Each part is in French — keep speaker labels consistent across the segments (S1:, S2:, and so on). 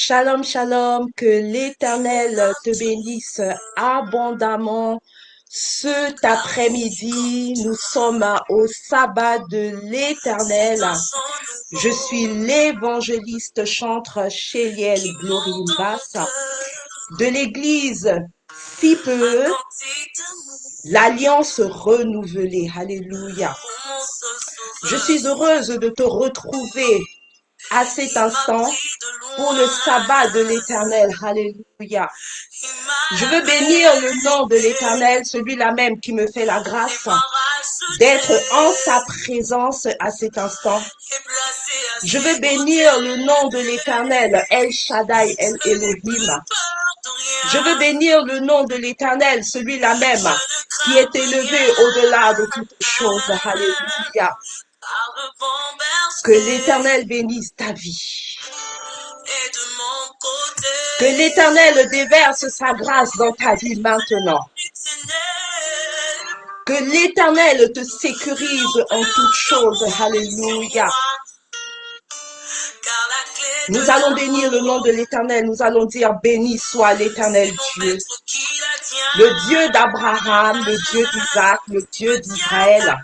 S1: Shalom, shalom, que l'Éternel te bénisse abondamment. Cet après-midi, nous sommes au sabbat de l'Éternel. Je suis l'évangéliste chantre Chéliel Glory Bass de l'église Si peu, l'Alliance renouvelée. Alléluia. Je suis heureuse de te retrouver à cet instant pour le sabbat de l'Éternel. Alléluia. Je veux bénir le nom de l'Éternel, celui-là même qui me fait la grâce d'être en sa présence à cet instant. Je veux bénir le nom de l'Éternel, El Shaddai, El Elohim. Je veux bénir le nom de l'Éternel, celui-là même qui est élevé au-delà de toutes choses. Alléluia. Que l'Éternel bénisse ta vie. Que l'Éternel déverse sa grâce dans ta vie maintenant. Que l'Éternel te sécurise en toutes choses. Alléluia. Nous allons bénir le nom de l'Éternel. Nous allons dire béni soit l'Éternel Dieu. Le Dieu d'Abraham, le Dieu d'Isaac, le Dieu d'Israël.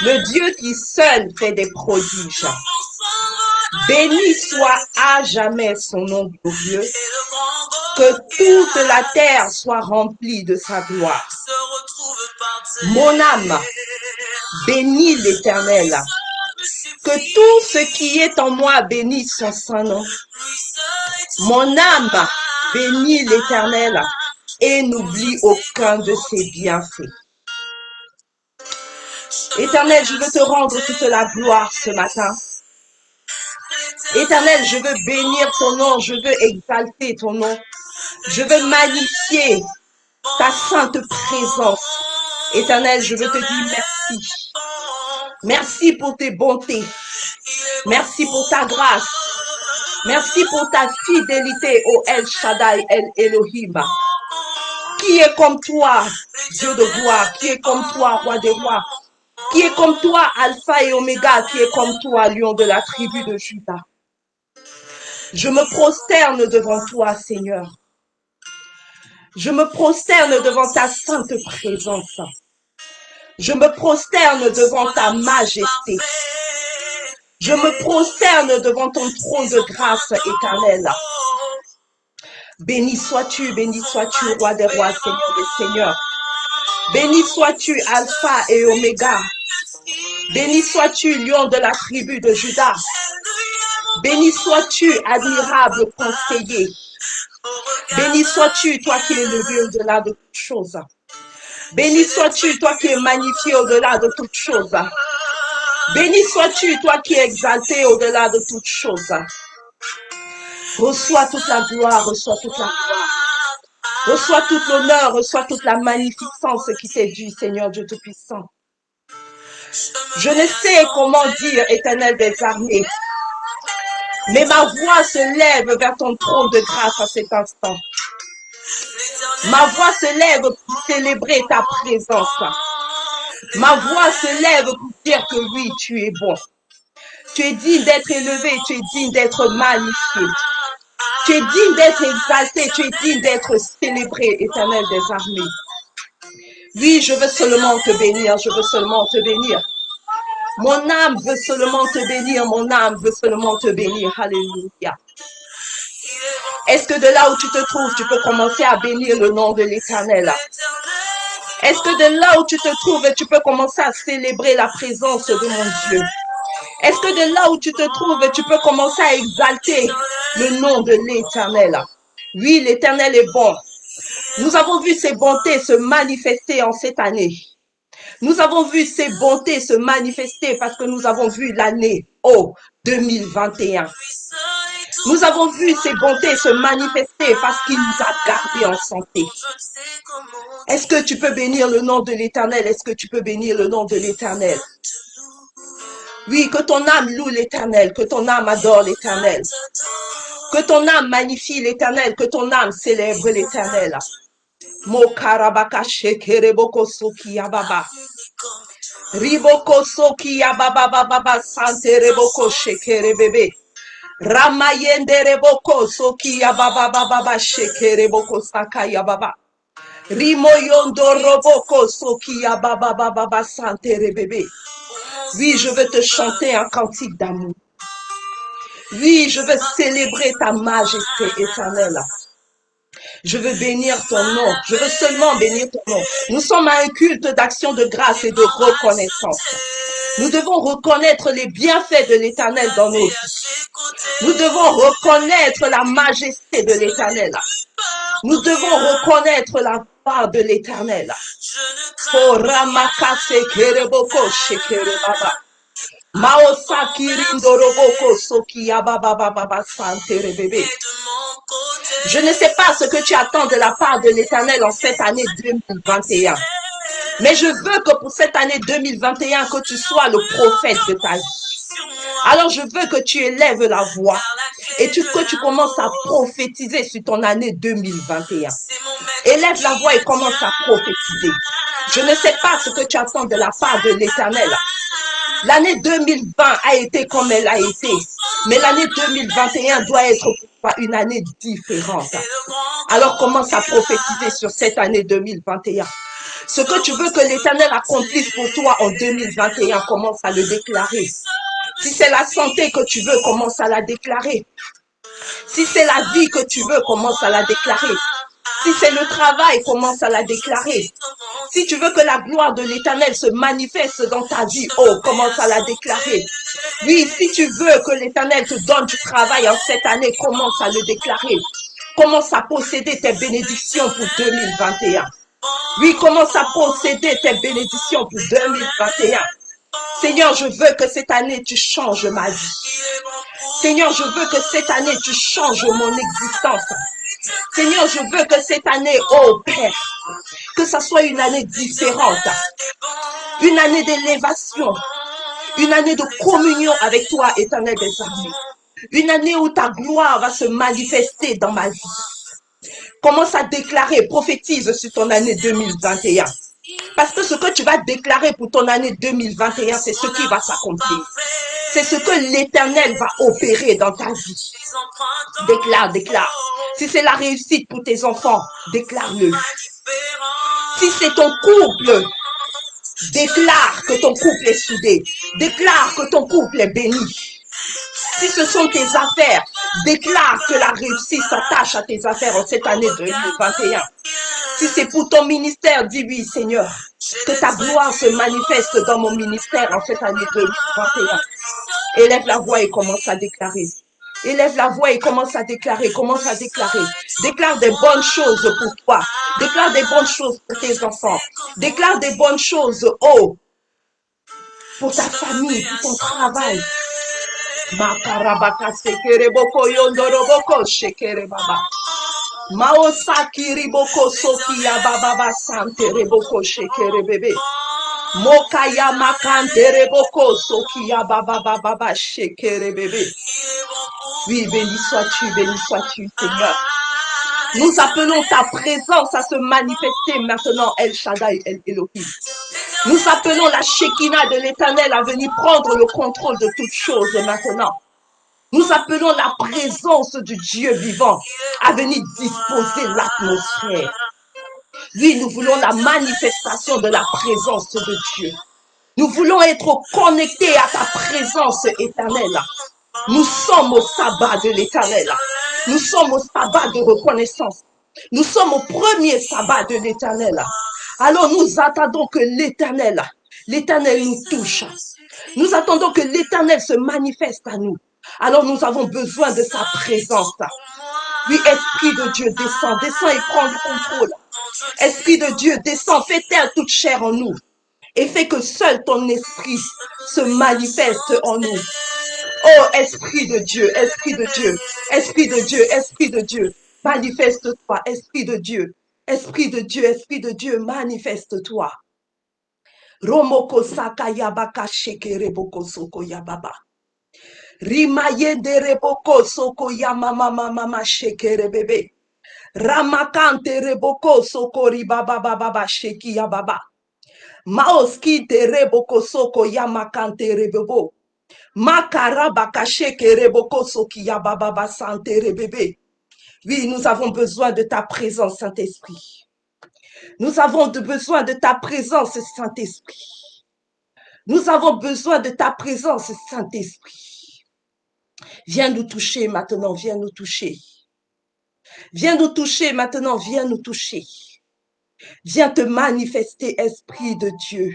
S1: Le Dieu qui seul fait des prodiges. Béni soit à jamais son nom glorieux. Que toute la terre soit remplie de sa gloire. Mon âme, bénis l'Éternel. Que tout ce qui est en moi bénisse son saint nom. Mon âme, bénis l'Éternel et n'oublie aucun de ses bienfaits. Éternel, je veux te rendre toute la gloire ce matin. Éternel, je veux bénir ton nom, je veux exalter ton nom. Je veux magnifier ta sainte présence. Éternel, je veux te dire merci. Merci pour tes bontés. Merci pour ta grâce. Merci pour ta fidélité, ô El Shaddai, El Elohim. Qui est comme toi, Dieu de gloire? Qui est comme toi, Roi des rois? Qui est comme toi, Alpha et Oméga? Qui est comme toi, Lion de la tribu de Juda? Je me prosterne devant toi, Seigneur. Je me prosterne devant ta sainte présence. Je me prosterne devant ta majesté. Je me prosterne devant ton trône de grâce éternelle. Béni sois-tu, roi des rois, Seigneur des seigneurs. Béni sois-tu, Alpha et Oméga. Béni sois-tu, lion de la tribu de Juda. Béni sois-tu, admirable conseiller. Béni sois-tu, toi qui es élevé au-delà de toutes choses. Béni sois-tu, toi qui es magnifié au-delà de toutes choses. Béni sois-tu, toi qui es exalté au-delà de toutes choses. Reçois toute la gloire, reçois toute la gloire. Reçois tout l'honneur, reçois toute la magnificence qui t'est due, Seigneur Dieu Tout-Puissant. Je ne sais comment dire, Éternel des armées, mais ma voix se lève vers ton trône de grâce à cet instant. Ma voix se lève pour célébrer ta présence. Ma voix se lève pour dire que oui, tu es bon. Tu es digne d'être élevé, tu es digne d'être magnifié. Tu es digne d'être exalté, tu es digne d'être célébré, Éternel des armées. Oui, je veux seulement te bénir, je veux seulement te bénir. Mon âme veut seulement te bénir, mon âme veut seulement te bénir. Alléluia. Est-ce que de là où tu te trouves, tu peux commencer à bénir le nom de l'Éternel? Est-ce que de là où tu te trouves, tu peux commencer à célébrer la présence de mon Dieu? Est-ce que de là où tu te trouves, tu peux commencer à exalter le nom de l'Éternel? Oui, l'Éternel est bon. Nous avons vu ses bontés se manifester en cette année. Nous avons vu ses bontés se manifester parce que nous avons vu l'année 2021. Nous avons vu ses bontés se manifester parce qu'il nous a gardés en santé. Est-ce que tu peux bénir le nom de l'Éternel? Est-ce que tu peux bénir le nom de l'Éternel? Oui, que ton âme loue l'Éternel, que ton âme adore l'Éternel. Que ton âme magnifie l'Éternel, que ton âme célèbre l'Éternel. Mo karabaka shekereboko soki yababa. Riboko soki yababa baba sante reboko shekerebebe. Ramayende reboko soki ya baba baba shekere boko saka ya baba. Rimoyondo roboko soki ya baba baba sante rebebe. Oui, je veux te chanter un cantique d'amour. Oui, je veux célébrer ta majesté éternelle. Je veux bénir ton nom. Je veux seulement bénir ton nom. Nous sommes à un culte d'action de grâce et de reconnaissance. Nous devons reconnaître les bienfaits de l'Éternel dans nos vies. Nous devons reconnaître la majesté de l'Éternel. Nous devons reconnaître la part de l'Éternel. Oh, Ramakase Kereboko Shekere Baba. Maosa Kirindoroboko Soki Baba Santere Bébé. Je ne sais pas ce que tu attends de la part de l'Éternel en cette année 2021. Mais je veux que pour cette année 2021, que tu sois le prophète de ta vie. Alors je veux que tu élèves la voix et que tu commences à prophétiser sur ton année 2021. Élève la voix et commence à prophétiser. Je ne sais pas ce que tu attends de la part de l'Éternel. L'année 2020 a été comme elle a été. Mais l'année 2021 doit être pour toi une année différente. Alors commence à prophétiser sur cette année 2021. Ce que tu veux que l'Éternel accomplisse pour toi en 2021, commence à le déclarer. Si c'est la santé que tu veux, commence à la déclarer. Si c'est la vie que tu veux, commence à la déclarer. Si c'est le travail, commence à la déclarer. Si tu veux que la gloire de l'Éternel se manifeste dans ta vie, oh, commence à la déclarer. Oui, si tu veux que l'Éternel te donne du travail en cette année, commence à le déclarer. Commence à posséder tes bénédictions pour 2021. Oui, commence à posséder tes bénédictions pour 2021. Seigneur, je veux que cette année, tu changes ma vie. Seigneur, je veux que cette année, tu changes mon existence. Seigneur, je veux que cette année, oh Père, que ça soit une année différente. Une année d'élévation. Une année de communion avec toi, Éternel des armées. Une année où ta gloire va se manifester dans ma vie. Commence à déclarer, prophétise sur ton année 2021. Parce que ce que tu vas déclarer pour ton année 2021, c'est ce qui va s'accomplir. C'est ce que l'Éternel va opérer dans ta vie. Déclare, déclare. Si c'est la réussite pour tes enfants, déclare-le. Si c'est ton couple, déclare que ton couple est soudé. Déclare que ton couple est béni. Si ce sont tes affaires, déclare que la réussite s'attache à tes affaires en cette année 2021. Si c'est pour ton ministère, dis oui, Seigneur, que ta gloire se manifeste dans mon ministère en cette année 2021. Élève la voix et commence à déclarer. Élève la voix et commence à déclarer, commence à déclarer. Déclare des bonnes choses pour toi. Déclare des bonnes choses pour tes enfants. Déclare des bonnes choses, oh, pour ta famille, pour ton travail. Makarabaka sekere boko yondoroboko shekere baba. Maosaki riboko soki ya baba sante reboko shekere bebe. Mokaya makante reboko soki ya baba shekere bebe. Oui, béni sois-tu, Seigneur. Nous appelons ta présence à se manifester maintenant, El Shaddai, El Elohim. Nous appelons la Shekinah de l'Éternel à venir prendre le contrôle de toutes choses maintenant. Nous appelons la présence du Dieu vivant à venir disposer l'atmosphère. Oui, nous voulons la manifestation de la présence de Dieu. Nous voulons être connectés à ta présence éternelle. Nous sommes au sabbat de l'Éternel. Nous sommes au sabbat de reconnaissance. Nous sommes au premier sabbat de l'Éternel. Alors nous attendons que l'Éternel nous touche. Nous attendons que l'Éternel se manifeste à nous. Alors nous avons besoin de sa présence. Oui, Esprit de Dieu, descends et prends le contrôle. Esprit de Dieu, descends, fais taire toute chair en nous. Et fais que seul ton esprit se manifeste en nous. Oh, Esprit de Dieu, Esprit de Dieu, Esprit de Dieu, Esprit de Dieu, manifeste-toi, Esprit de Dieu, Esprit de Dieu, Esprit de Dieu, manifeste-toi. Romoko saka yabaka shekere boko soko yababa. Rimayende reboko soko yamama mama shekere bebe. Ramakante reboko soko ribaba baba sheki yababa. Maoski te reboko soko yamakante rebebo. Makarabakache kereboko sokiya bababa santere bébé. Oui, nous avons besoin de ta présence, Saint-Esprit. Nous avons besoin de ta présence, Saint-Esprit. Nous avons besoin de ta présence, Saint-Esprit. Viens nous toucher maintenant, viens nous toucher. Viens nous toucher maintenant, viens nous toucher. Viens te manifester, Esprit de Dieu.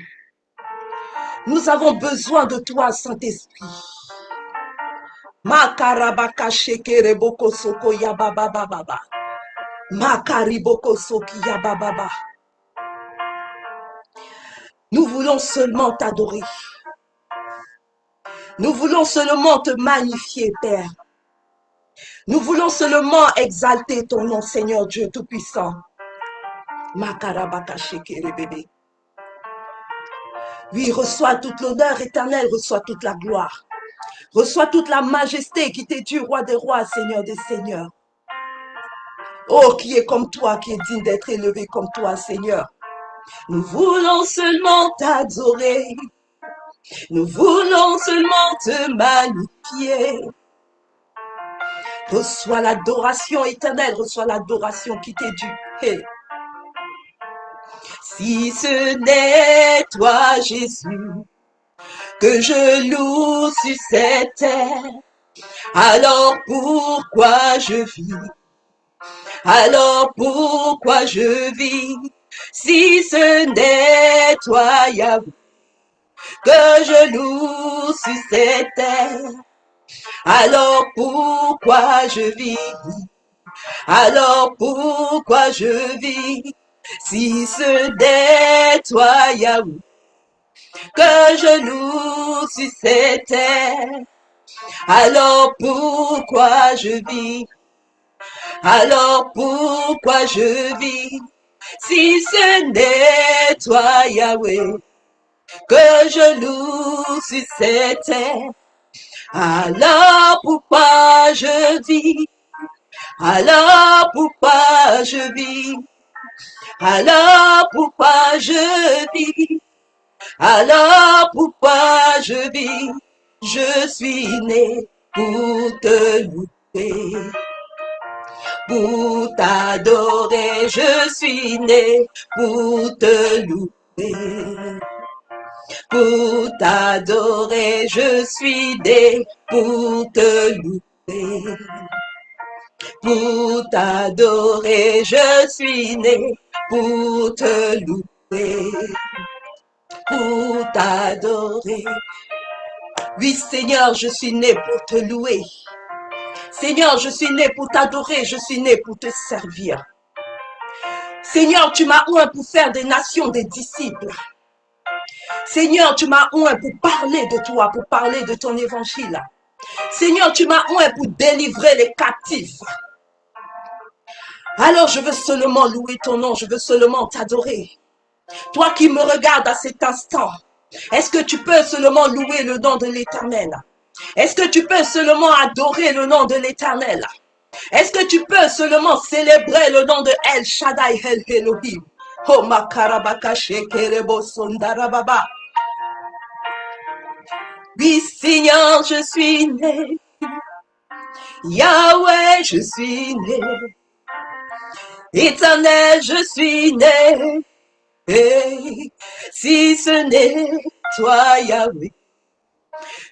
S1: Nous avons besoin de toi, Saint-Esprit. Makarabaka shekere boko soko ya baba baba. Makariboko soki ya baba. Nous voulons seulement t'adorer. Nous voulons seulement te magnifier, Père. Nous voulons seulement exalter ton nom, Seigneur Dieu Tout-Puissant. Makarabaka shekere bébé. Oui, reçois toute l'honneur éternelle, reçois toute la gloire. Reçois toute la majesté qui t'est due, roi des rois, Seigneur des seigneurs. Oh, qui est comme toi, qui est digne d'être élevé comme toi, Seigneur. Nous voulons seulement t'adorer. Nous voulons seulement te magnifier. Reçois l'adoration éternelle, reçois l'adoration qui t'est due. Hey. Si ce n'est toi, Jésus, que je loue sur cette terre, alors pourquoi je vis? Alors pourquoi je vis? Si ce n'est toi, Yahweh, que je loue sur cette terre, alors pourquoi je vis? Alors pourquoi je vis? Si ce n'est toi, Yahweh, que je loue sur cette terre, alors pourquoi je vis? Alors pourquoi je vis? Si ce n'est toi, Yahweh, que je loue sur cette terre, alors pourquoi je vis? Alors pourquoi je vis? Alors pourquoi je vis? Alors pourquoi je vis? Je suis né pour te louer, pour t'adorer. Je suis né pour te louer, pour t'adorer. Je suis né pour te louer, pour t'adorer. Je suis né pour te louer, pour t'adorer. Oui, Seigneur, je suis né pour te louer. Seigneur, je suis né pour t'adorer, je suis né pour te servir. Seigneur, tu m'as oint pour faire des nations des disciples. Seigneur, tu m'as oint pour parler de toi, pour parler de ton évangile. Seigneur, tu m'as oint pour délivrer les captifs. Alors je veux seulement louer ton nom, je veux seulement t'adorer. Toi qui me regardes à cet instant, est-ce que tu peux seulement louer le nom de l'Éternel? Est-ce que tu peux seulement adorer le nom de l'Éternel? Est-ce que tu peux seulement célébrer le nom de El Shaddai El Elohim? Oh makarabaka shekerebo sondarababa. Oui, Seigneur, je suis né. Yahweh, je suis né. Éternel, je suis né. Hey, si ce n'est toi, Yahweh,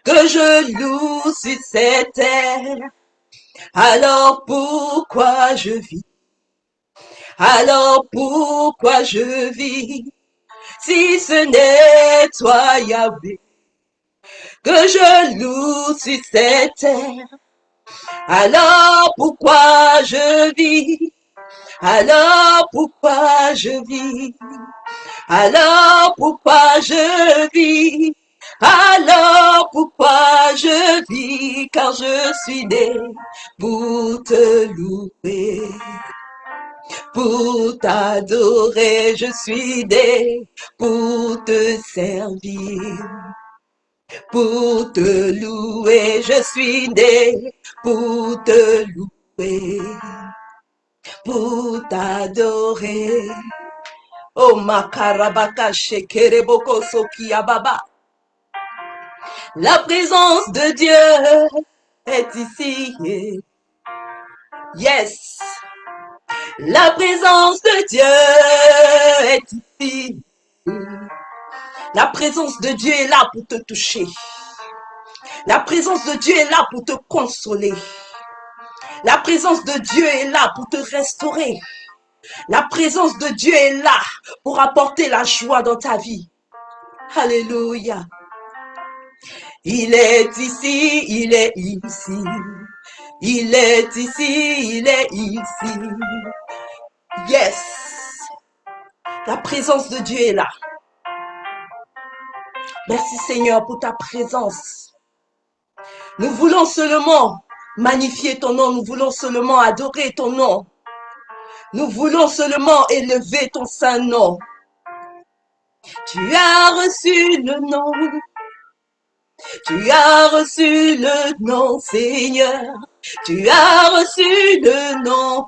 S1: que je loue sur cette terre, alors pourquoi je vis? Alors pourquoi je vis? Si ce n'est toi, Yahweh, que je loue sur cette terre, alors pourquoi je vis? Alors pourquoi je vis? Alors pourquoi je vis? Alors pourquoi je vis? Car je suis né pour te louer, pour t'adorer. Je suis né pour te servir, pour te louer. Je suis né pour te louer, pour t'adorer. Oh makarabaka shekereboko soki ababa. La présence de Dieu est ici. Yes. La présence de Dieu est ici. La présence de Dieu est là pour te toucher. La présence de Dieu est là pour te consoler. La présence de Dieu est là pour te restaurer. La présence de Dieu est là pour apporter la joie dans ta vie. Alléluia. Il est ici, il est ici. Il est ici, il est ici. Yes. La présence de Dieu est là. Merci Seigneur pour ta présence. Nous voulons seulement magnifier ton nom. Nous voulons seulement adorer ton nom. Nous voulons seulement élever ton saint nom. Tu as reçu le nom. Tu as reçu le nom, Seigneur. Tu as reçu le nom.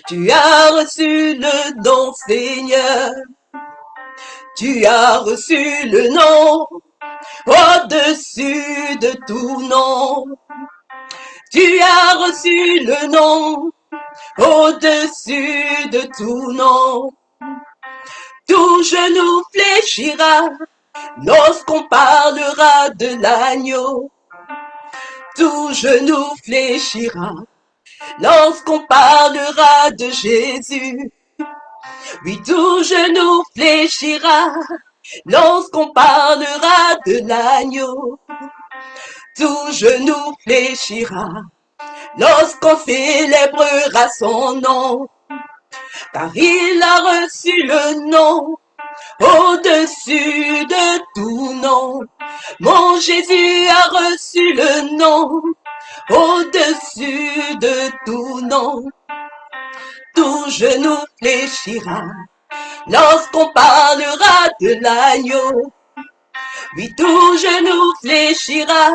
S1: Tu as reçu le nom, Seigneur. Tu as reçu le nom au-dessus de tout nom. Tu as reçu le nom au-dessus de tout nom. Tout genou fléchira lorsqu'on parlera de l'agneau. Tout genou fléchira lorsqu'on parlera de Jésus. Oui, tout genou fléchira lorsqu'on parlera de l'agneau. Tout genou fléchira lorsqu'on célébrera son nom. Car il a reçu le nom au-dessus de tout nom. Mon Jésus a reçu le nom au-dessus de tout nom. Tout genou fléchira lorsqu'on parlera de l'agneau. Oui, tout genou fléchira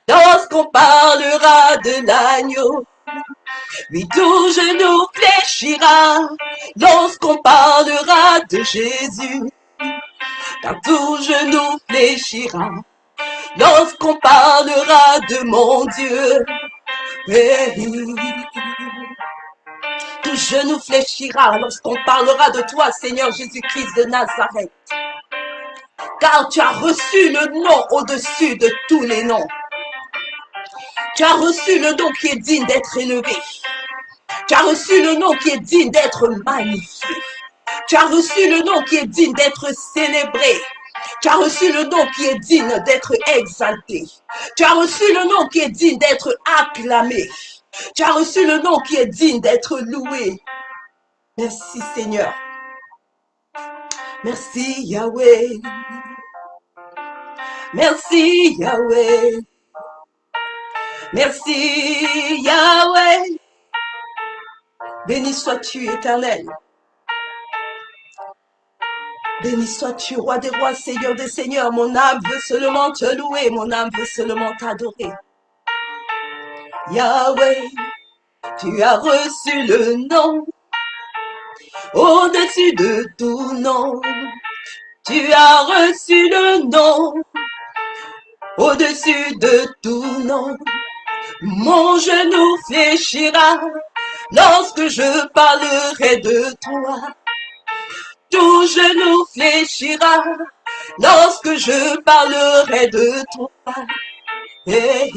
S1: lorsqu'on parlera de l'agneau. Oui, tout genou fléchira lorsqu'on parlera de Jésus. Car tout genou fléchira lorsqu'on parlera de mon Dieu. Oui. Tout genou fléchira lorsqu'on parlera de toi, Seigneur Jésus-Christ de Nazareth. Car tu as reçu le nom au-dessus de tous les noms. Tu as reçu le nom qui est digne d'être élevé. Tu as reçu le nom qui est digne d'être magnifié. Tu as reçu le nom qui est digne d'être célébré. Tu as reçu le nom qui est digne d'être exalté. Tu as reçu le nom qui est digne d'être acclamé. Tu as reçu le nom qui est digne d'être loué. Merci Seigneur. Merci Yahweh. Merci Yahweh. Merci Yahweh. Béni sois-tu, Éternel. Béni sois-tu, roi des rois, seigneur des seigneurs. Mon âme veut seulement te louer, mon âme veut seulement t'adorer. Yahweh, tu as reçu le nom au-dessus de tout nom. Tu as reçu le nom au-dessus de tout nom. Mon genou fléchira lorsque je parlerai de toi. Tout genou fléchira lorsque je parlerai de toi. Hey,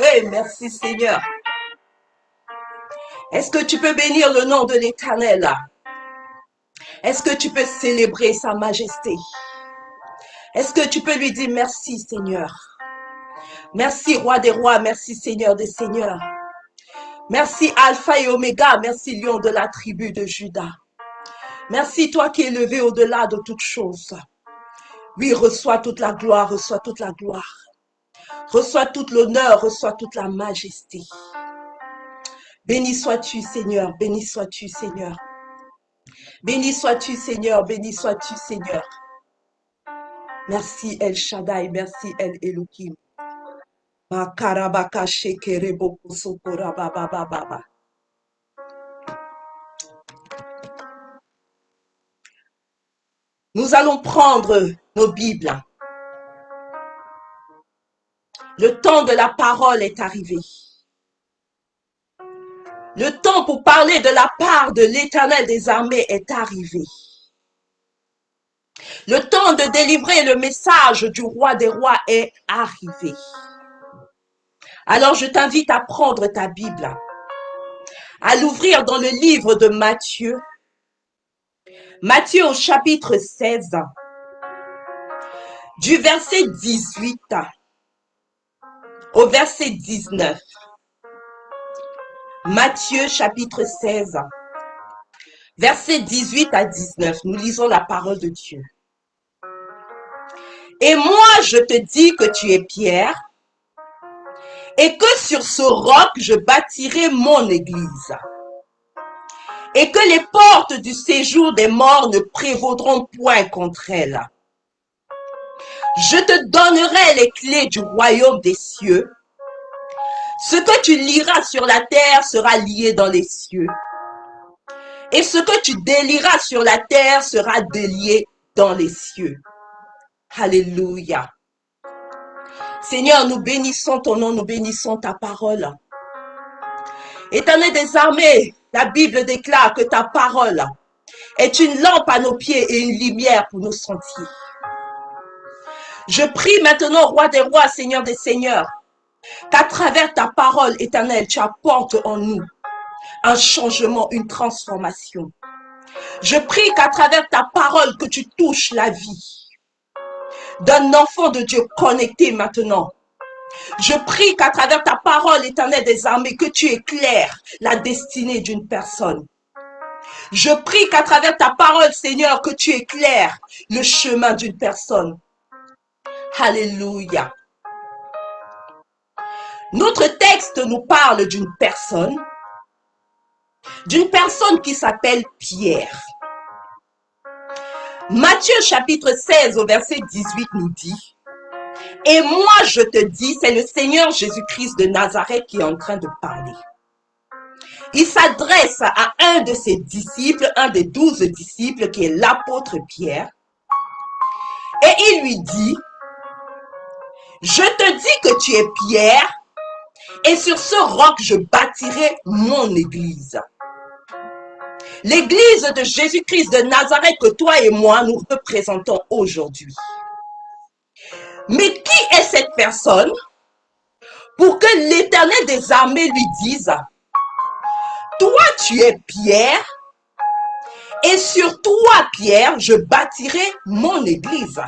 S1: hey, merci Seigneur. Est-ce que tu peux bénir le nom de l'Éternel? Est-ce que tu peux célébrer sa majesté? Est-ce que tu peux lui dire merci Seigneur? Merci roi des rois, merci Seigneur des seigneurs. Merci Alpha et Oméga, merci lion de la tribu de Juda. Merci toi qui es élevé au-delà de toutes choses. Oui, reçois toute la gloire, reçois toute la gloire. Reçois tout l'honneur, reçois toute la majesté. Béni sois-tu Seigneur, béni sois-tu Seigneur. Béni sois-tu Seigneur, béni sois-tu Seigneur. Merci El Shaddai, merci El Elohim. Nous allons prendre nos Bibles Le temps de la parole est arrivé. Le temps pour parler de la part de l'Éternel des armées est arrivé. Le temps de délivrer le message du roi des rois est arrivé. Alors je t'invite à prendre ta Bible, à l'ouvrir dans le livre de Matthieu. Matthieu au chapitre 16, du verset 18 au verset 19. Matthieu chapitre 16, verset 18 à 19. Nous lisons la parole de Dieu. Et moi, je te dis que tu es Pierre, et que sur ce roc, je bâtirai mon église. Et que les portes du séjour des morts ne prévaudront point contre elle. Je te donnerai les clés du royaume des cieux. Ce que tu lieras sur la terre sera lié dans les cieux. Et ce que tu délieras sur la terre sera délié dans les cieux. Alléluia. Seigneur, nous bénissons ton nom, nous bénissons ta parole. Éternel des armées, la Bible déclare que ta parole est une lampe à nos pieds et une lumière pour nos sentiers. Je prie maintenant, roi des rois, Seigneur des seigneurs, qu'à travers ta parole éternelle, tu apportes en nous un changement, une transformation. Je prie qu'à travers ta parole, que tu touches la vie d'un enfant de Dieu connecté maintenant. Je prie qu'à travers ta parole éternelle des armées, que tu éclaires la destinée d'une personne. Je prie qu'à travers ta parole, Seigneur, que tu éclaires le chemin d'une personne. Alléluia. Notre texte nous parle d'une personne qui s'appelle Pierre. Matthieu chapitre 16 au verset 18 nous dit: et moi je te dis, c'est le Seigneur Jésus-Christ de Nazareth qui est en train de parler. Il s'adresse à un de ses disciples, un des 12 disciples qui est l'apôtre Pierre, et il lui dit: je te dis que tu es Pierre, et sur ce roc je bâtirai mon église. L'église de Jésus-Christ de Nazareth que toi et moi nous représentons aujourd'hui. Mais qui est cette personne pour que l'Éternel des armées lui dise: toi tu es Pierre, et sur toi Pierre je bâtirai mon église.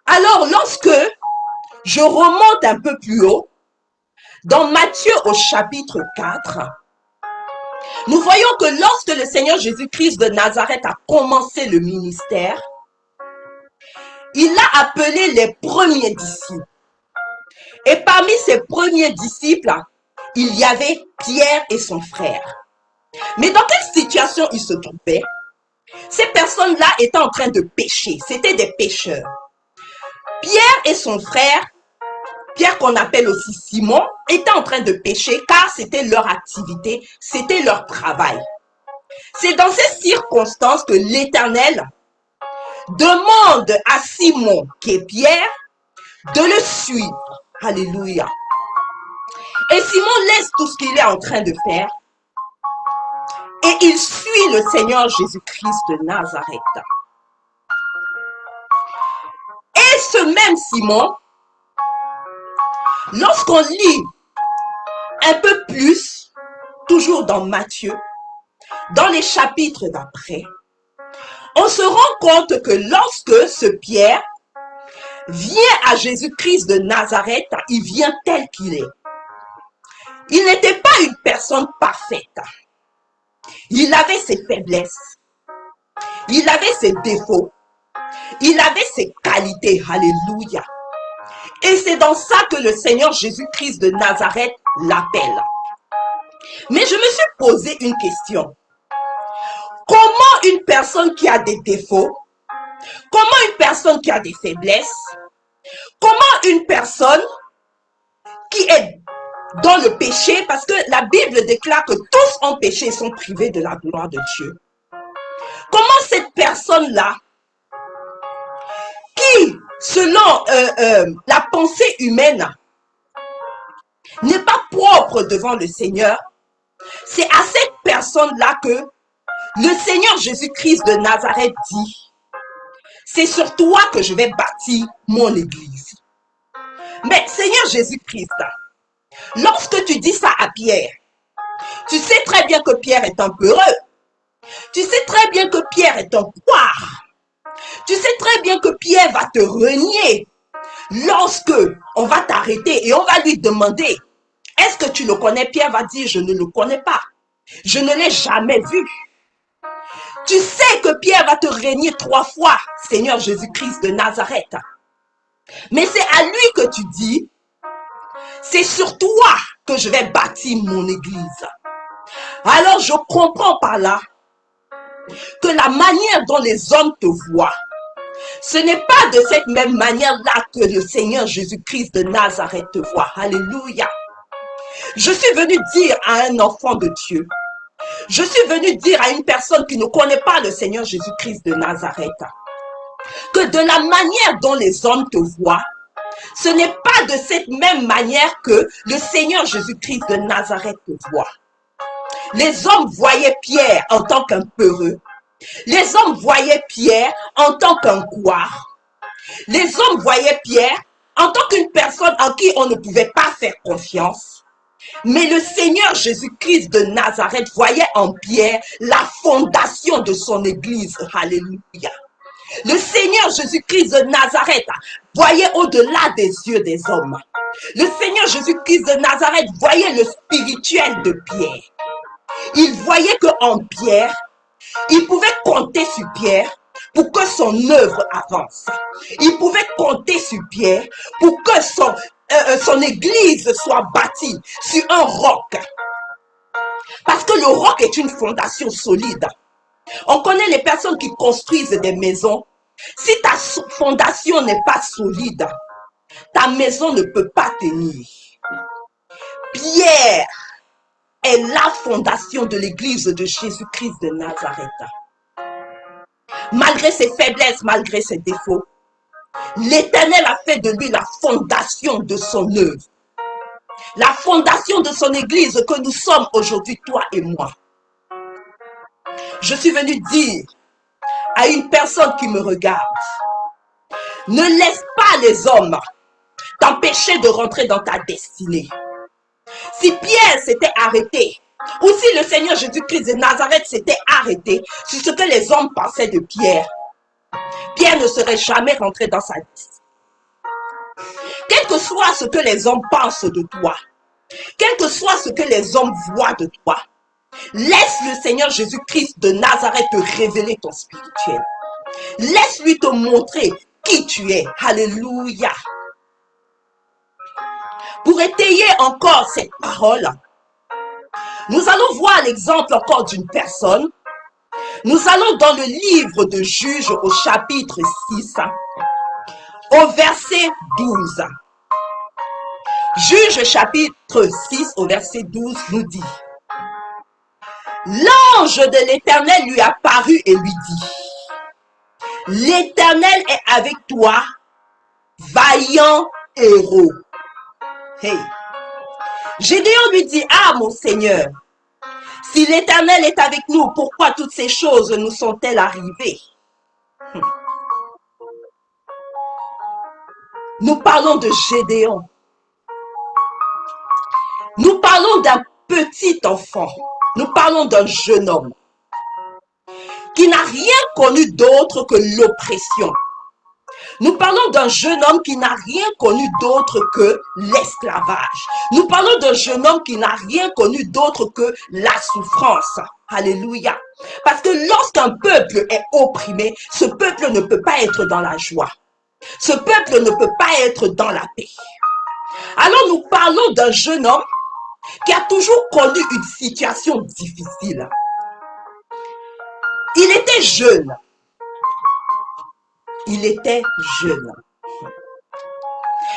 S1: Alors lorsque je remonte un peu plus haut, dans Matthieu au chapitre 4, nous voyons que lorsque le Seigneur Jésus-Christ de Nazareth a commencé le ministère, il a appelé les premiers disciples. Et parmi ces premiers disciples, il y avait Pierre et son frère. Mais dans quelle situation ils se trouvaient? Ces personnes-là étaient en train de pécher. C'était des pécheurs. Pierre et son frère, Pierre qu'on appelle aussi Simon, étaient en train de pécher car c'était leur activité, c'était leur travail. C'est dans ces circonstances que l'Éternel demande à Simon, qui est Pierre, de le suivre. Alléluia. Et Simon laisse tout ce qu'il est en train de faire et il suit le Seigneur Jésus-Christ de Nazareth. Et ce même Simon, lorsqu'on lit un peu plus, toujours dans Matthieu, dans les chapitres d'après, on se rend compte que lorsque ce Pierre vient à Jésus-Christ de Nazareth, il vient tel qu'il est. Il n'était pas une personne parfaite. Il avait ses faiblesses. Il avait ses défauts. Il avait ses qualités. Alléluia. Et c'est dans ça que le Seigneur Jésus-Christ de Nazareth l'appelle. Mais je me suis posé une question. Comment une personne qui a des défauts, comment une personne qui a des faiblesses, comment une personne qui est dans le péché, parce que la Bible déclare que tous ont péché et sont privés de la gloire de Dieu. Comment cette personne-là, qui selon la pensée humaine, n'est pas propre devant le Seigneur, c'est à cette personne-là que le Seigneur Jésus-Christ de Nazareth dit, c'est sur toi que je vais bâtir mon église. Mais Seigneur Jésus-Christ, lorsque tu dis ça à Pierre, tu sais très bien que Pierre est un peureux. Tu sais très bien que Pierre est un couard. Tu sais très bien que Pierre va te renier lorsque on va t'arrêter et on va lui demander, est-ce que tu le connais? Pierre va dire, je ne le connais pas. Je ne l'ai jamais vu. Tu sais que Pierre va te renier 3 fois, Seigneur Jésus-Christ de Nazareth. Mais c'est à lui que tu dis, c'est sur toi que je vais bâtir mon église. Alors je comprends par là que la manière dont les hommes te voient, ce n'est pas de cette même manière-là que le Seigneur Jésus-Christ de Nazareth te voit. Alléluia. Je suis venu dire à un enfant de Dieu, je suis venu dire à une personne qui ne connaît pas le Seigneur Jésus-Christ de Nazareth, que de la manière dont les hommes te voient, ce n'est pas de cette même manière que le Seigneur Jésus-Christ de Nazareth te voit. Les hommes voyaient Pierre en tant qu'un peureux. Les hommes voyaient Pierre en tant qu'un couard. Les hommes voyaient Pierre en tant qu'une personne en qui on ne pouvait pas faire confiance. Mais le Seigneur Jésus-Christ de Nazareth voyait en Pierre la fondation de son église. Alléluia. Le Seigneur Jésus-Christ de Nazareth voyait au-delà des yeux des hommes. Le Seigneur Jésus-Christ de Nazareth voyait le spirituel de Pierre. Il voyait qu'en Pierre, il pouvait compter sur Pierre pour que son œuvre avance. Il pouvait compter sur Pierre pour que son église soit bâtie sur un roc. Parce que le roc est une fondation solide. On connaît les personnes qui construisent des maisons. Si ta fondation n'est pas solide, ta maison ne peut pas tenir. Pierre est la fondation de l'église de Jésus-Christ de Nazareth. Malgré ses faiblesses, malgré ses défauts, l'Éternel a fait de lui la fondation de son œuvre. La fondation de son église que nous sommes aujourd'hui, toi et moi. Je suis venu dire à une personne qui me regarde, ne laisse pas les hommes t'empêcher de rentrer dans ta destinée. Si Pierre s'était arrêté, ou si le Seigneur Jésus-Christ de Nazareth s'était arrêté sur ce que les hommes pensaient de Pierre, Pierre ne serait jamais rentré dans sa destinée. Quel que soit ce que les hommes pensent de toi, quel que soit ce que les hommes voient de toi, laisse le Seigneur Jésus-Christ de Nazareth te révéler ton spirituel. Laisse-lui te montrer qui tu es. Alléluia. Pour étayer encore cette parole, nous allons voir l'exemple encore d'une personne. Nous allons dans le livre de Juges au chapitre 6, au verset 12. Juges chapitre 6 au verset 12 nous dit, l'ange de l'Éternel lui apparut et lui dit, l'Éternel est avec toi, vaillant héros. Hey. Gédéon lui dit, ah mon Seigneur, si l'Éternel est avec nous, pourquoi toutes ces choses nous sont-elles arrivées? Nous parlons de Gédéon. Nous parlons d'un petit enfant. Nous parlons d'un jeune homme qui n'a rien connu d'autre que l'oppression. Nous parlons d'un jeune homme qui n'a rien connu d'autre que l'esclavage. Nous parlons d'un jeune homme qui n'a rien connu d'autre que la souffrance. Alléluia. Parce que lorsqu'un peuple est opprimé, ce peuple ne peut pas être dans la joie. Ce peuple ne peut pas être dans la paix. Alors nous parlons d'un jeune homme qui a toujours connu une situation difficile. Il était jeune. Il était jeune.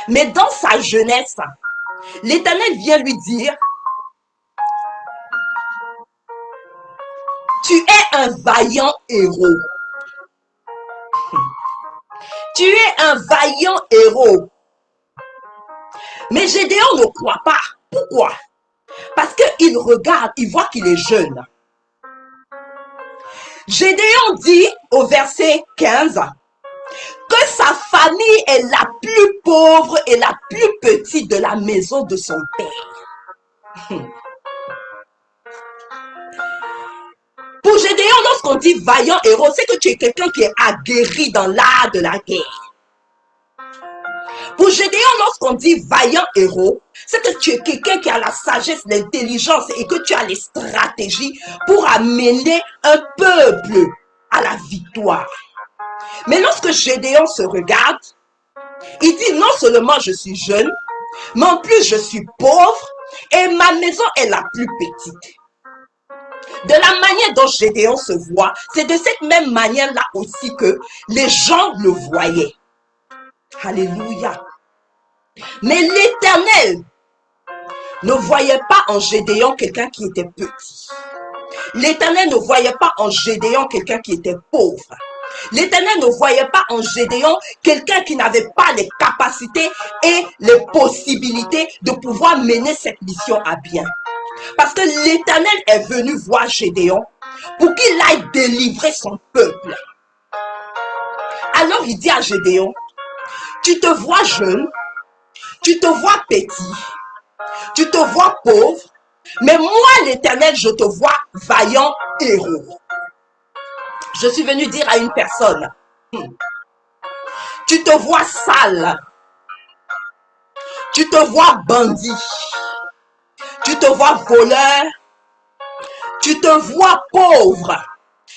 S1: Mais dans sa jeunesse, l'Éternel vient lui dire, tu es un vaillant héros. tu es un vaillant héros. Mais Gédéon ne croit pas. Pourquoi? Parce qu'il regarde, il voit qu'il est jeune. Gédéon dit au verset 15 que sa famille est la plus pauvre et la plus petite de la maison de son père. Pour Gédéon, lorsqu'on dit vaillant héros, c'est que tu es quelqu'un qui est aguerri dans l'art de la guerre. Pour Gédéon, lorsqu'on dit vaillant héros, c'est que tu es quelqu'un qui a la sagesse, l'intelligence et que tu as les stratégies pour amener un peuple à la victoire. Mais lorsque Gédéon se regarde, il dit non seulement je suis jeune, mais en plus je suis pauvre et ma maison est la plus petite. De la manière dont Gédéon se voit, c'est de cette même manière-là aussi que les gens le voyaient. Alléluia. Mais l'Éternel ne voyait pas en Gédéon quelqu'un qui était petit. L'Éternel ne voyait pas en Gédéon quelqu'un qui était pauvre. L'Éternel ne voyait pas en Gédéon quelqu'un qui n'avait pas les capacités et les possibilités de pouvoir mener cette mission à bien. Parce que l'Éternel est venu voir Gédéon pour qu'il aille délivrer son peuple. Alors il dit à Gédéon, tu te vois jeune, tu te vois petit, tu te vois pauvre, mais moi l'Éternel, je te vois vaillant héros. Je suis venu dire à une personne, tu te vois sale, tu te vois bandit, tu te vois voleur, tu te vois pauvre,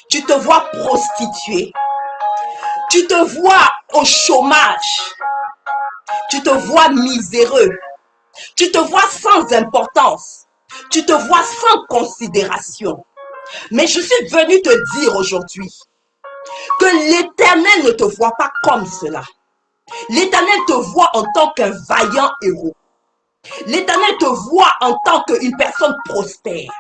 S1: tu te vois prostituée, tu te vois au chômage, tu te vois miséreux, tu te vois sans importance, tu te vois sans considération. Mais je suis venu te dire aujourd'hui que l'Éternel ne te voit pas comme cela. L'Éternel te voit en tant qu'un vaillant héros. L'Éternel te voit en tant qu'une personne prospère.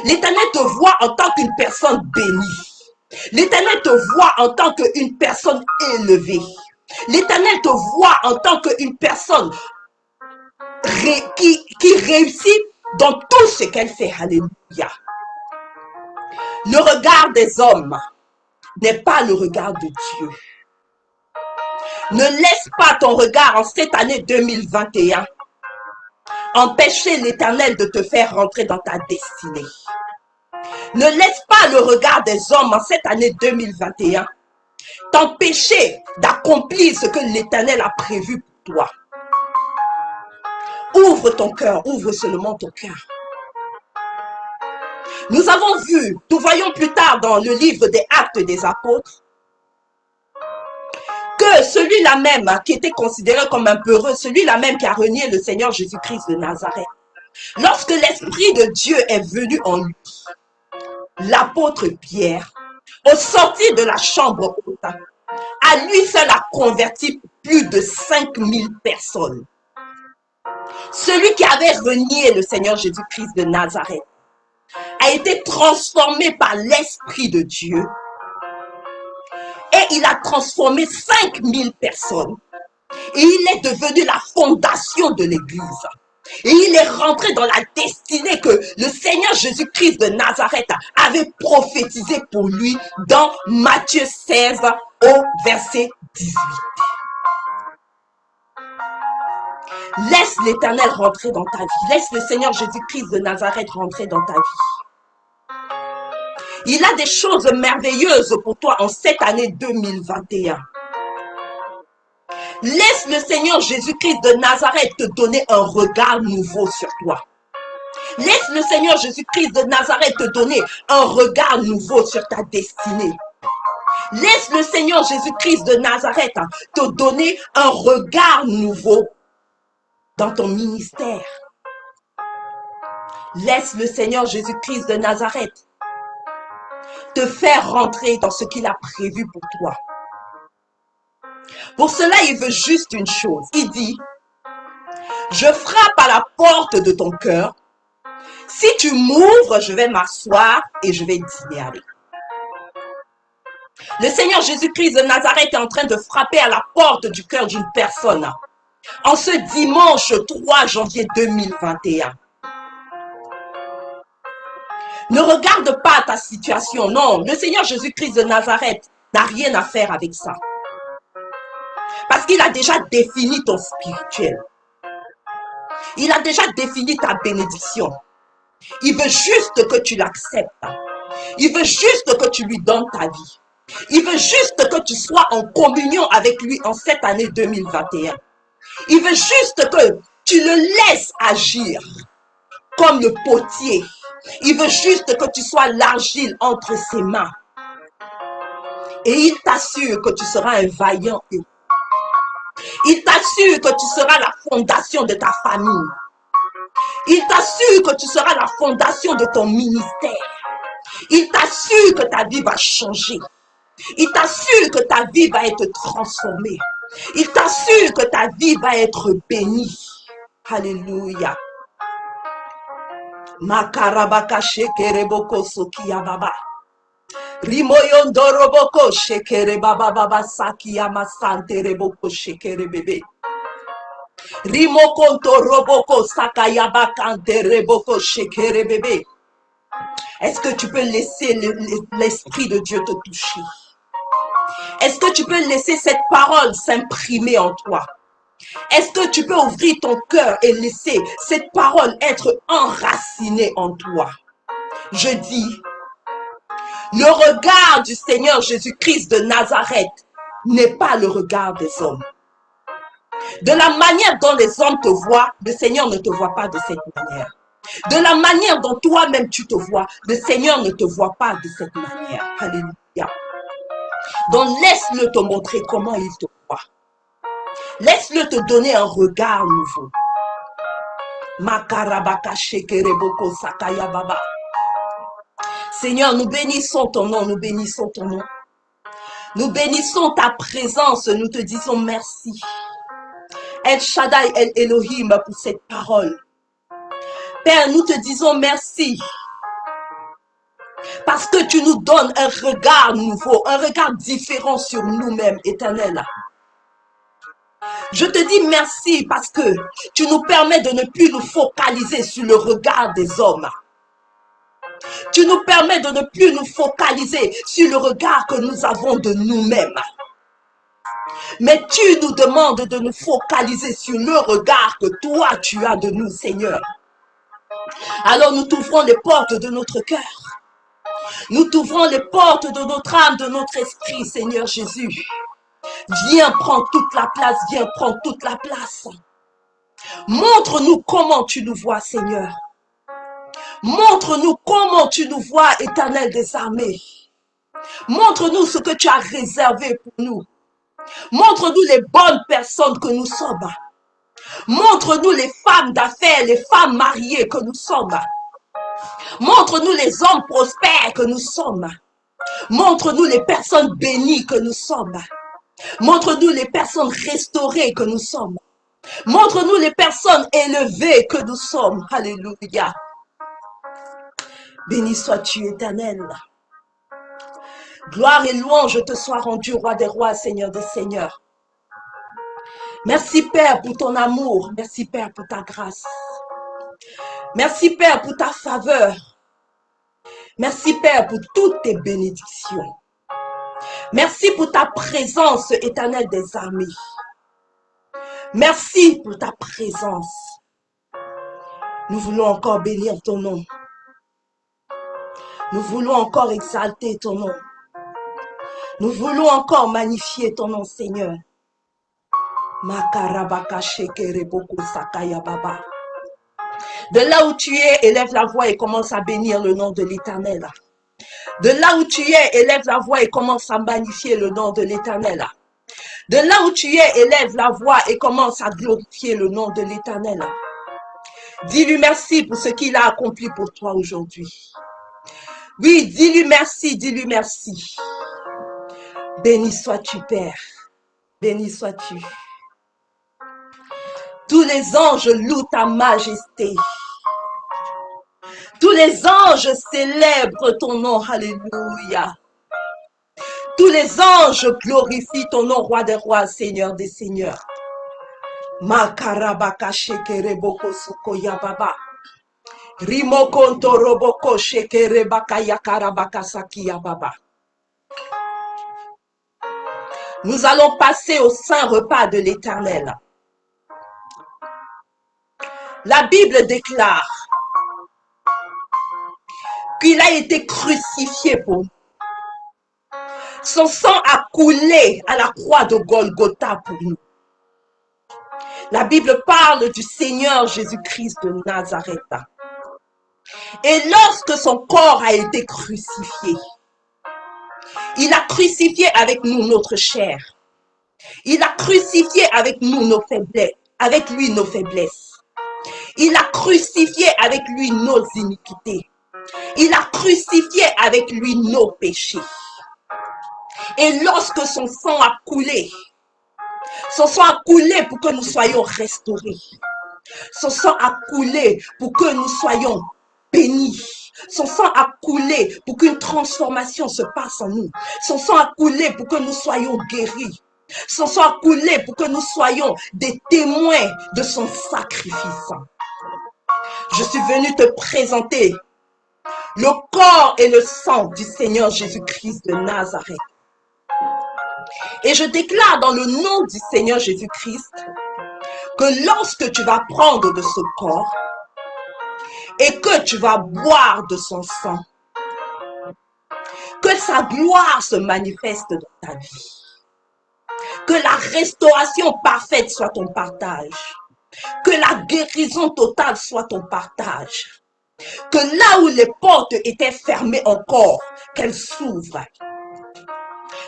S1: L'Éternel te voit en tant qu'une personne bénie. L'Éternel te voit en tant qu'une personne élevée. L'Éternel te voit en tant qu'une personne qui réussit dans tout ce qu'elle fait. Alléluia. Le regard des hommes n'est pas le regard de Dieu. Ne laisse pas ton regard en cette année 2021 empêcher l'Éternel de te faire rentrer dans ta destinée. Ne laisse pas le regard des hommes en cette année 2021 t'empêcher d'accomplir ce que l'Éternel a prévu pour toi. Ouvre ton cœur, ouvre seulement ton cœur. Nous avons vu, nous voyons plus tard dans le livre des Actes des Apôtres, que celui-là même qui était considéré comme un peureux, celui-là même qui a renié le Seigneur Jésus-Christ de Nazareth, lorsque l'Esprit de Dieu est venu en lui, l'apôtre Pierre, au sortir de la chambre haute, à lui seul a converti plus de 5000 personnes. Celui qui avait renié le Seigneur Jésus-Christ de Nazareth a été transformé par l'Esprit de Dieu et il a transformé 5000 personnes et il est devenu la fondation de l'Église. Et il est rentré dans la destinée que le Seigneur Jésus-Christ de Nazareth avait prophétisé pour lui dans Matthieu 16 au verset 18. Laisse l'Éternel rentrer dans ta vie. Laisse le Seigneur Jésus-Christ de Nazareth rentrer dans ta vie. Il a des choses merveilleuses pour toi en cette année 2021. Laisse le Seigneur Jésus-Christ de Nazareth te donner un regard nouveau sur toi. Laisse le Seigneur Jésus-Christ de Nazareth te donner un regard nouveau sur ta destinée. Laisse le Seigneur Jésus-Christ de Nazareth te donner un regard nouveau dans ton ministère. Laisse le Seigneur Jésus-Christ de Nazareth te faire rentrer dans ce qu'il a prévu pour toi. Pour cela, il veut juste une chose. Il dit, je frappe à la porte de ton cœur. Si tu m'ouvres, je vais m'asseoir et je vais dîner avec. Le Seigneur Jésus-Christ de Nazareth est en train de frapper à la porte du cœur d'une personne. En ce dimanche 3 janvier 2021. Ne regarde pas ta situation. Non, le Seigneur Jésus-Christ de Nazareth n'a rien à faire avec ça. Parce qu'il a déjà défini ton spirituel. Il a déjà défini ta bénédiction. Il veut juste que tu l'acceptes. Il veut juste que tu lui donnes ta vie. Il veut juste que tu sois en communion avec lui en cette année 2021. Il veut juste que tu le laisses agir comme le potier. Il veut juste que tu sois l'argile entre ses mains. Et il t'assure que tu seras un vaillant héros. Il t'assure que tu seras la fondation de ta famille. Il t'assure que tu seras la fondation de ton ministère. Il t'assure que ta vie va changer. Il t'assure que ta vie va être transformée. Il t'assure que ta vie va être bénie. Alléluia. Makarabaka shekereboko sokiyababa. Rimoyondoroboko shekerebababa sakiyamasante shekerebebe. Rimokontoroboko sakayabakante reboko shekerebebe. Est-ce que tu peux laisser l'Esprit de Dieu te toucher? Est-ce que tu peux laisser cette parole s'imprimer en toi? Est-ce que tu peux ouvrir ton cœur et laisser cette parole être enracinée en toi? Je dis, le regard du Seigneur Jésus-Christ de Nazareth n'est pas le regard des hommes. De la manière dont les hommes te voient, le Seigneur ne te voit pas de cette manière. De la manière dont toi-même tu te vois, le Seigneur ne te voit pas de cette manière. Alléluia. Donc laisse-le te montrer comment il te voit. Laisse-le te donner un regard nouveau. Makarabaka shekereboko sakaya baba. Seigneur, nous bénissons ton nom, nous bénissons ton nom. Nous bénissons ta présence, nous te disons merci. El Shaddai, El Elohim, pour cette parole. Père, nous te disons merci. Parce que tu nous donnes un regard nouveau, un regard différent sur nous-mêmes, Éternel. Je te dis merci parce que tu nous permets de ne plus nous focaliser sur le regard des hommes. Tu nous permets de ne plus nous focaliser sur le regard que nous avons de nous-mêmes. Mais tu nous demandes de nous focaliser sur le regard que toi tu as de nous, Seigneur. Alors nous t'ouvrons les portes de notre cœur. Nous t'ouvrons les portes de notre âme, de notre esprit, Seigneur Jésus. Viens prendre toute la place, viens prendre toute la place. Montre-nous comment tu nous vois, Seigneur. Montre-nous comment tu nous vois, Éternel des armées. Montre-nous ce que tu as réservé pour nous. Montre-nous les bonnes personnes que nous sommes. Montre-nous les femmes d'affaires, les femmes mariées que nous sommes. Montre-nous les hommes prospères que nous sommes. Montre-nous les personnes bénies que nous sommes. Montre-nous les personnes restaurées que nous sommes. Montre-nous les personnes élevées que nous sommes. Alléluia. Béni sois-tu, Éternel. Gloire et louange te soient rendues, Roi des rois, Seigneur des seigneurs. Merci, Père, pour ton amour. Merci, Père, pour ta grâce. Merci, Père, pour ta faveur. Merci, Père, pour toutes tes bénédictions. Merci pour ta présence, Éternelle des armées. Merci pour ta présence. Nous voulons encore bénir ton nom. Nous voulons encore exalter ton nom. Nous voulons encore magnifier ton nom, Seigneur. Makarabaka shekereboko sakaya baba. De là où tu es, élève la voix et commence à bénir le nom de l'Éternel. De là où tu es, élève la voix et commence à magnifier le nom de l'Éternel. De là où tu es, élève la voix et commence à glorifier le nom de l'Éternel. Dis-lui merci pour ce qu'il a accompli pour toi aujourd'hui. Oui, dis-lui merci, dis-lui merci. Béni sois-tu, Père. Béni sois-tu. Tous les anges louent ta majesté. Tous les anges célèbrent ton nom. Alléluia. Tous les anges glorifient ton nom, roi des rois, Seigneur des seigneurs. Makarabaka shekereboko sukoya baba. Rimokonto roboko shekerebaka yakarabaka sakiya baba. Nous allons passer au saint repas de l'Éternel. La Bible déclare qu'il a été crucifié pour nous. Son sang a coulé à la croix de Golgotha pour nous. La Bible parle du Seigneur Jésus-Christ de Nazareth. Et lorsque son corps a été crucifié, il a crucifié avec nous notre chair. Il a crucifié avec nous nos faiblesses, avec lui nos faiblesses. Il a crucifié avec lui nos iniquités. Il a crucifié avec lui nos péchés. Et lorsque son sang a coulé pour que nous soyons restaurés. Son sang a coulé pour que nous soyons bénis. Son sang a coulé pour qu'une transformation se passe en nous. Son sang a coulé pour que nous soyons guéris. Son sang a coulé pour que nous soyons des témoins de son sacrifice. Je suis venu te présenter le corps et le sang du Seigneur Jésus-Christ de Nazareth. Et je déclare dans le nom du Seigneur Jésus-Christ que lorsque tu vas prendre de ce corps et que tu vas boire de son sang, que sa gloire se manifeste dans ta vie. Que la restauration parfaite soit ton partage. Que la guérison totale soit ton partage. Que là où les portes étaient fermées encore, qu'elles s'ouvrent.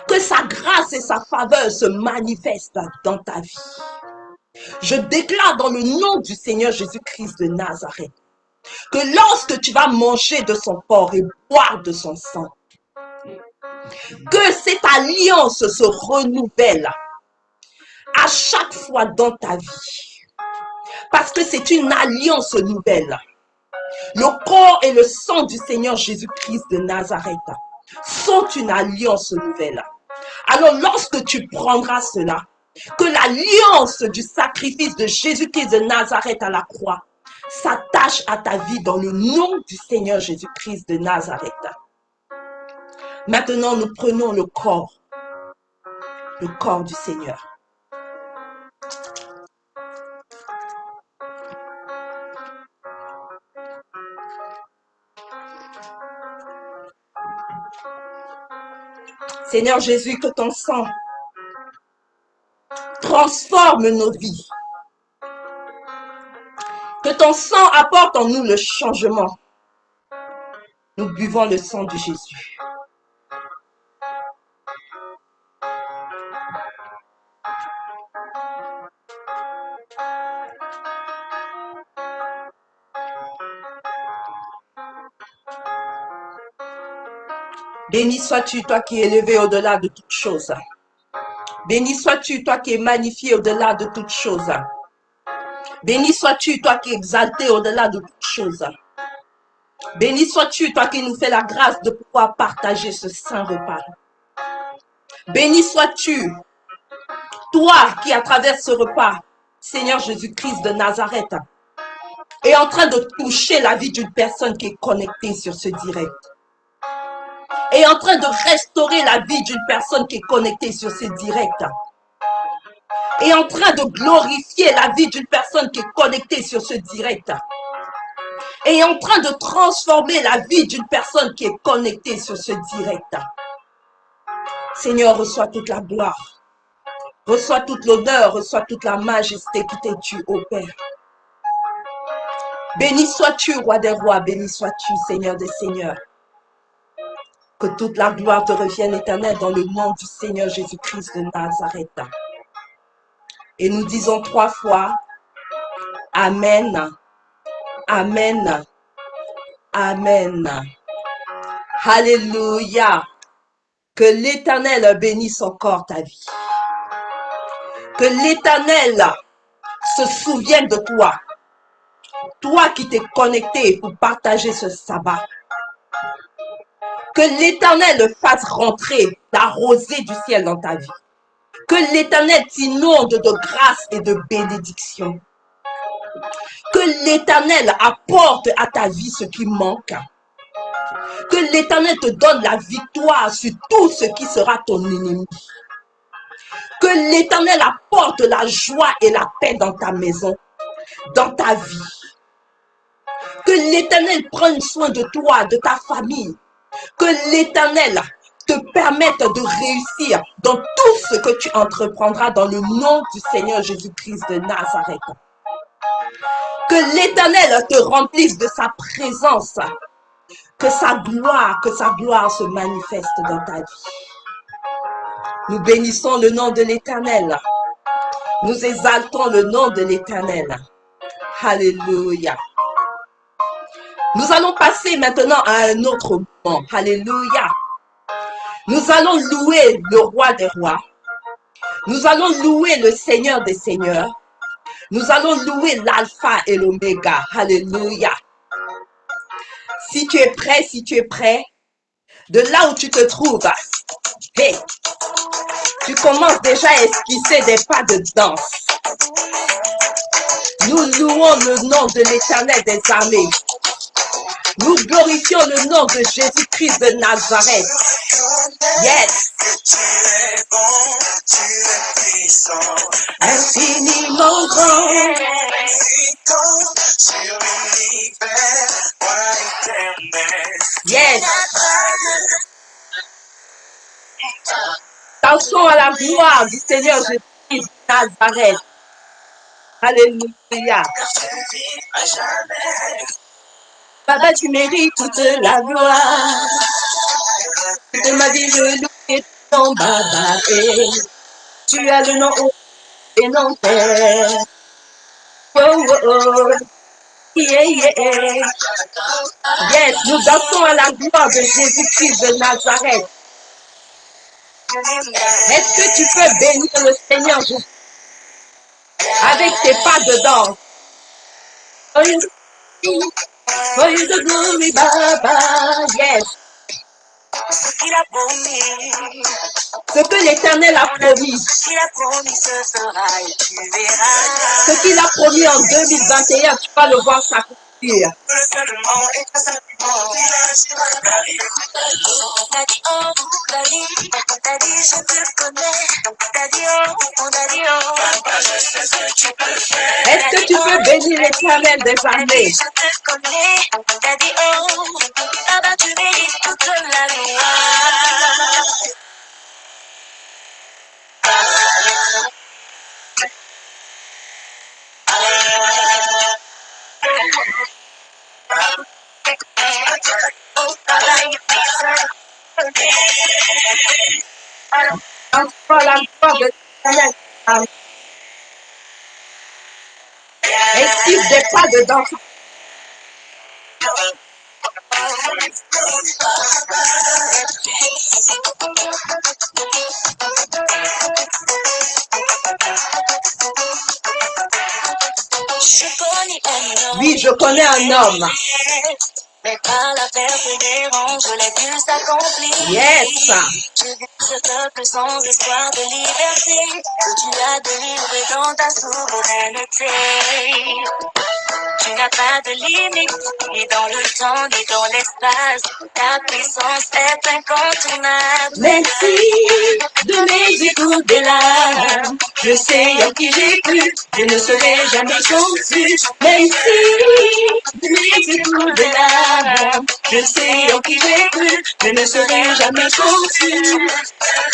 S1: Que sa grâce et sa faveur se manifestent dans ta vie. Je déclare dans le nom du Seigneur Jésus-Christ de Nazareth que lorsque tu vas manger de son corps et boire de son sang, que cette alliance se renouvelle à chaque fois dans ta vie. Parce que c'est une alliance nouvelle. Le corps et le sang du Seigneur Jésus-Christ de Nazareth sont une alliance nouvelle. Alors lorsque tu prendras cela, que l'alliance du sacrifice de Jésus-Christ de Nazareth à la croix s'attache à ta vie dans le nom du Seigneur Jésus-Christ de Nazareth. Maintenant, nous prenons le corps du Seigneur. Seigneur Jésus, que ton sang transforme nos vies. Que ton sang apporte en nous le changement. Nous buvons le sang de Jésus. Béni sois-tu, toi qui es élevé au-delà de toutes choses. Béni sois-tu, toi qui es magnifié au-delà de toutes choses. Béni sois-tu, toi qui es exalté au-delà de toutes choses. Béni sois-tu, toi qui nous fais la grâce de pouvoir partager ce saint repas. Béni sois-tu, toi qui à travers ce repas, Seigneur Jésus-Christ de Nazareth, est en train de toucher la vie d'une personne qui est connectée sur ce direct. Est en train de restaurer la vie d'une personne qui est connectée sur ce direct. Est en train de glorifier la vie d'une personne qui est connectée sur ce direct. Est en train de transformer la vie d'une personne qui est connectée sur ce direct. Seigneur, reçois toute la gloire. Reçois toute l'honneur, reçois toute la majesté qui t'est due, ô Père. Béni sois-tu, roi des rois, béni sois-tu, Seigneur des seigneurs. Que toute la gloire te revienne éternelle dans le nom du Seigneur Jésus-Christ de Nazareth. Et nous disons 3 fois, Amen, Amen, Amen. Alléluia. Que l'Éternel bénisse encore ta vie. Que l'Éternel se souvienne de toi. Toi qui t'es connecté pour partager ce sabbat. Que l'Éternel fasse rentrer la rosée du ciel dans ta vie. Que l'Éternel t'inonde de grâce et de bénédiction. Que l'Éternel apporte à ta vie ce qui manque. Que l'Éternel te donne la victoire sur tout ce qui sera ton ennemi. Que l'Éternel apporte la joie et la paix dans ta maison, dans ta vie. Que l'Éternel prenne soin de toi, de ta famille. Que l'Éternel te permette de réussir dans tout ce que tu entreprendras dans le nom du Seigneur Jésus-Christ de Nazareth. Que l'Éternel te remplisse de sa présence. Que sa gloire se manifeste dans ta vie. Nous bénissons le nom de l'Éternel. Nous exaltons le nom de l'Éternel. Alléluia. Nous allons passer maintenant à un autre moment. Alléluia. Nous allons louer le roi des rois. Nous allons louer le Seigneur des seigneurs. Nous allons louer l'alpha et l'oméga. Alléluia. Si tu es prêt, de là où tu te trouves, hey, tu commences déjà à esquisser des pas de danse. Nous louons le nom de l'Éternel des armées. Nous glorifions le nom de Jésus-Christ de Nazareth. Yes.
S2: Tu es bon, tu es puissant,
S1: Infiniment grand.
S2: sur l'univers, roi éternel.
S1: Yes. Dansons à la gloire du Seigneur Jésus-Christ de Nazareth. Alléluia.
S2: Tu vis à jamais.
S1: Papa, tu mérites toute la gloire. De ma vie, je loue ton Baba. Et tu as le nom haut et non terre. Oh, oh, oh. Yeah, yeah. Yes, nous dansons à la gloire de Jésus-Christ de Nazareth. Est-ce que tu peux bénir le Seigneur Jésus avec tes pas de danse? For you the glory, Baba, yes.
S2: Ce qu'il a promis,
S1: Ce que l'Éternel a promis,
S2: ce qu'il a promis se fera et tu verras.
S1: ce qu'il a promis en 2021, tu vas le voir s'accomplir.
S2: Seulement et pas simplement. T'as dit oh, t'as dit je te connais. T'as dit oh, on a dit oh. Papa, je sais ce que tu peux faire.
S1: Est-ce que tu peux bénir l'Éternel des armées?
S2: Je te connais. T'as dit oh, Papa, tu mérites toute la gloire.
S1: Dansons à la gloire de l'Éternel. Esquive des pas de danse. Oui, je connais un homme.
S2: Mais par la persévérance, je l'ai vu s'accomplir.
S1: Yes.
S2: J'ai vu ce peuple sans espoir de liberté, que tu as délivré dans ta souveraineté. Tu n'as pas de limite, ni dans le temps, ni dans l'espace. Ta puissance est incontournable.
S1: Merci de mes écoutes des larmes. Je sais en qui j'ai cru, je ne serai jamais conçu. Merci de mes écoutes des larmes. Je sais en qui j'ai cru, je ne serai jamais conçu.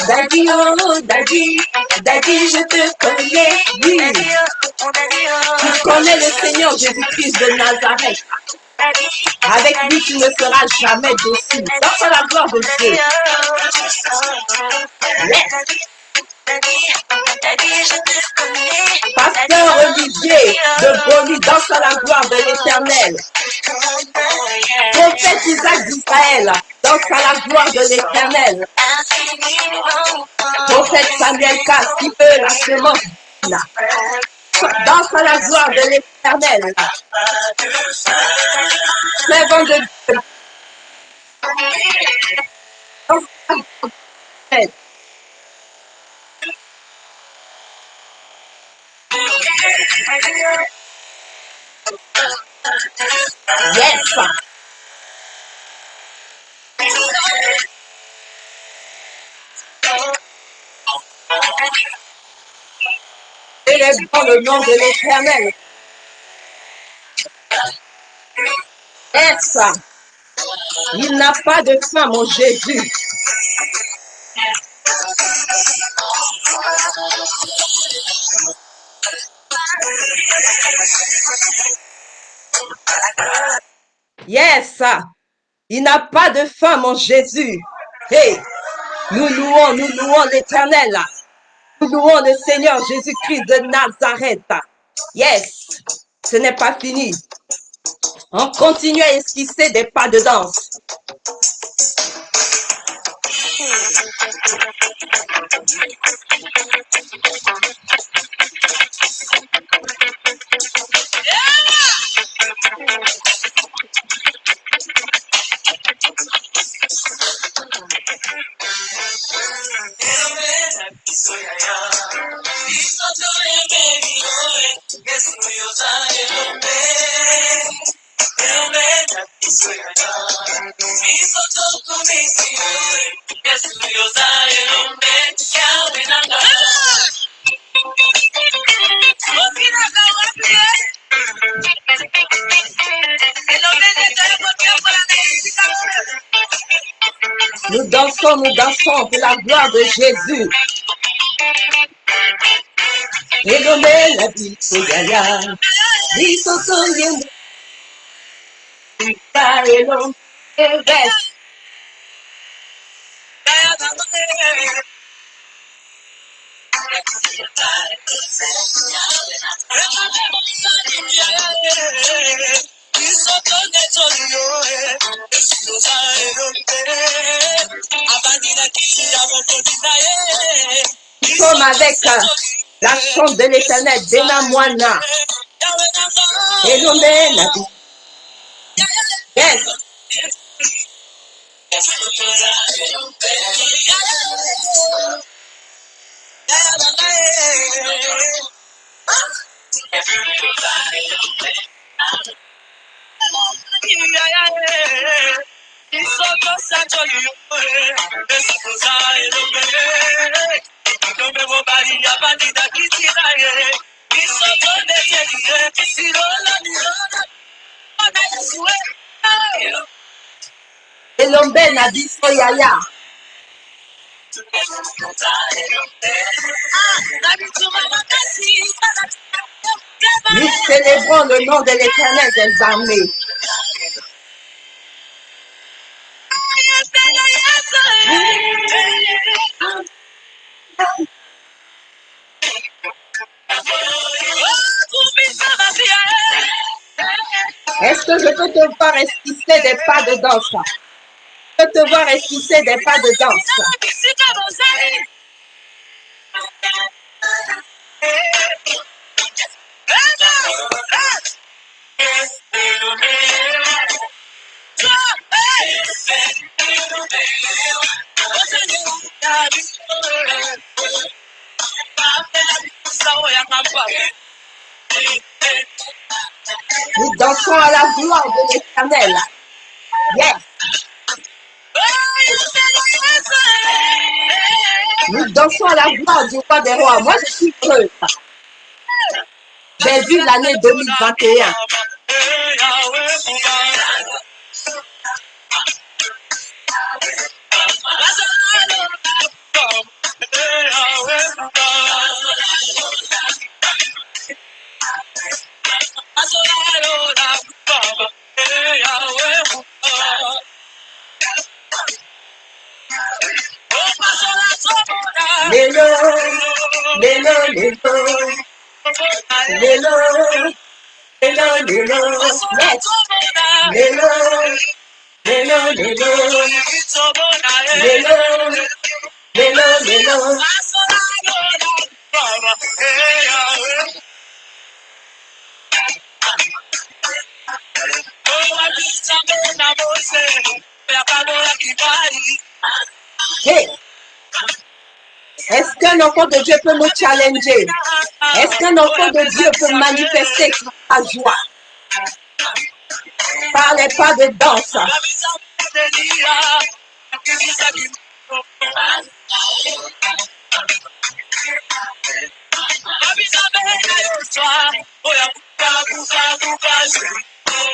S1: Daddy, oh, Daddy, Daddy, je te connais. Oui, tu connais le Seigneur Jésus-Christ de Nazareth. Avec lui, tu ne seras jamais déçu. Dans la gloire de Dieu. Yes. Pasteur Olivier de Boni, danse à la gloire de l'Éternel. Prophète Isaac d'Israël, danse à la gloire de l'Éternel. Prophète Samuel Kass, qui peut la semence divine. Danse à la gloire de l'Éternel. Servant de Dieu. Yes. Célébrons le nom de l'Éternel. Yes. Il n'a pas de fin, mon Jésus. Yes. Il n'a pas de fin, mon Jésus. Hey, nous louons l'Éternel. Nous louons le Seigneur Jésus-Christ de Nazareth. Yes, ce n'est pas fini. On continue à esquisser des pas de danse. Nous dansons pour la gloire de Jésus. Elomé la vie, soyaya. Bisotoye, elom, eves. Nous sommes avec la chambre de l'Éternel, Benamoina. Elomé la vie. Yes. Elombe na biso yaya. Nous célébrons le nom de l'Éternel des armées. Est-ce que je peux te voir esquisser des pas de danse? Je peux te voir esquisser des pas de danse. Nous dansons à la gloire de l'Éternel. Yes. Nous dansons à la gloire du roi des rois. Moi, je suis heureuse. J'ai vu l'année 2021. Lélo, lélo, lélo, lélo, lélo, lélo, yes, lélo, lélo, lélo, lélo, lélo, lélo. Hey. Est-ce qu'un enfant de Dieu peut me challenger? Est-ce qu'un enfant de Dieu peut manifester sa joie par les pas de danse?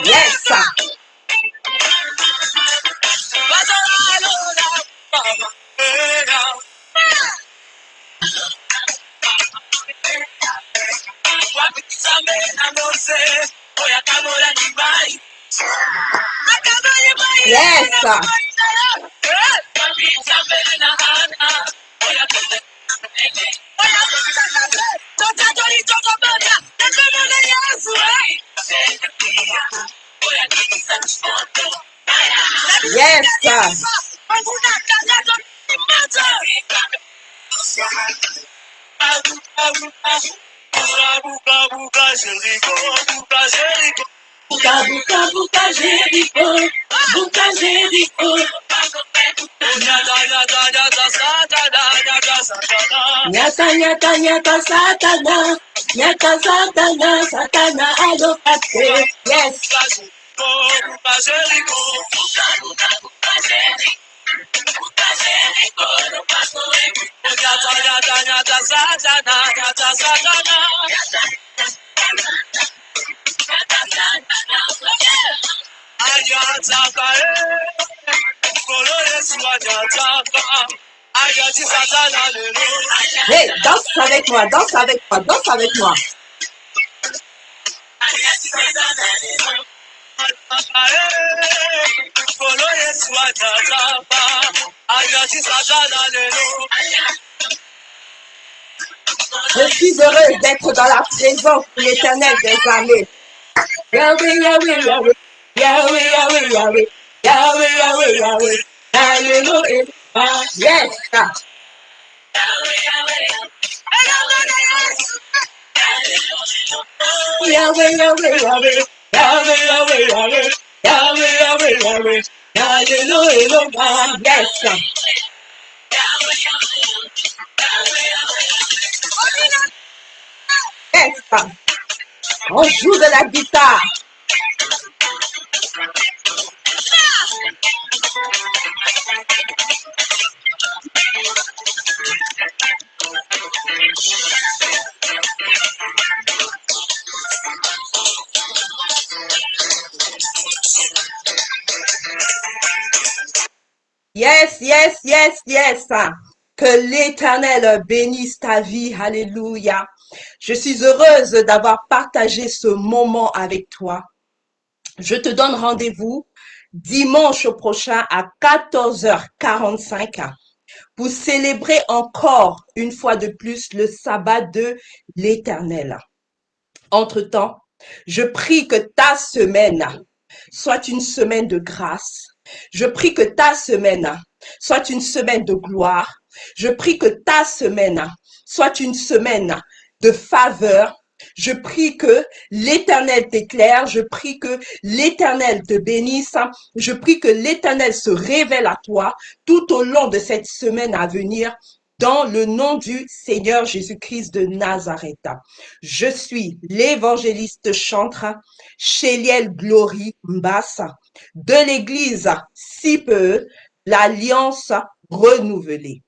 S1: Yes. Yes. Yes. Nyata, nyata, nyata, Satana. Nyata, Satana, Satana, alokate. Yes. Hey, danse avec moi, danse avec moi, danse avec moi. Je suis heureuse d'être dans la présence de l'Éternel des armées. Yahweh, Yahweh, Yahweh, Yahweh, Yahweh, Yahweh, Yahweh, Yahweh, Yahweh, Alléluia. Yes. Yahweh, Yahweh, Yahweh, Yahweh, Yahweh, Yahweh, Yahweh, Yahweh, Yahweh, Alléluia. Yes. Yes. On joue de la guitare. Yes, yes, yes, yes. Que l'Éternel bénisse ta vie. Alléluia. Je suis heureuse d'avoir partagé ce moment avec toi. Je te donne rendez-vous dimanche prochain à 14h45 pour célébrer encore une fois de plus le sabbat de l'Éternel. Entre-temps, je prie que ta semaine soit une semaine de grâce. Je prie que ta semaine soit une semaine de gloire. Je prie que ta semaine soit une semaine de faveur. Je prie que l'Éternel t'éclaire. Je prie que l'Éternel te bénisse. Je prie que l'Éternel se révèle à toi tout au long de cette semaine à venir. Dans le nom du Seigneur Jésus-Christ de Nazareth. Je suis l'évangéliste chantre Chéliel Glory Mbassa de l'église Sipe, l'Alliance renouvelée.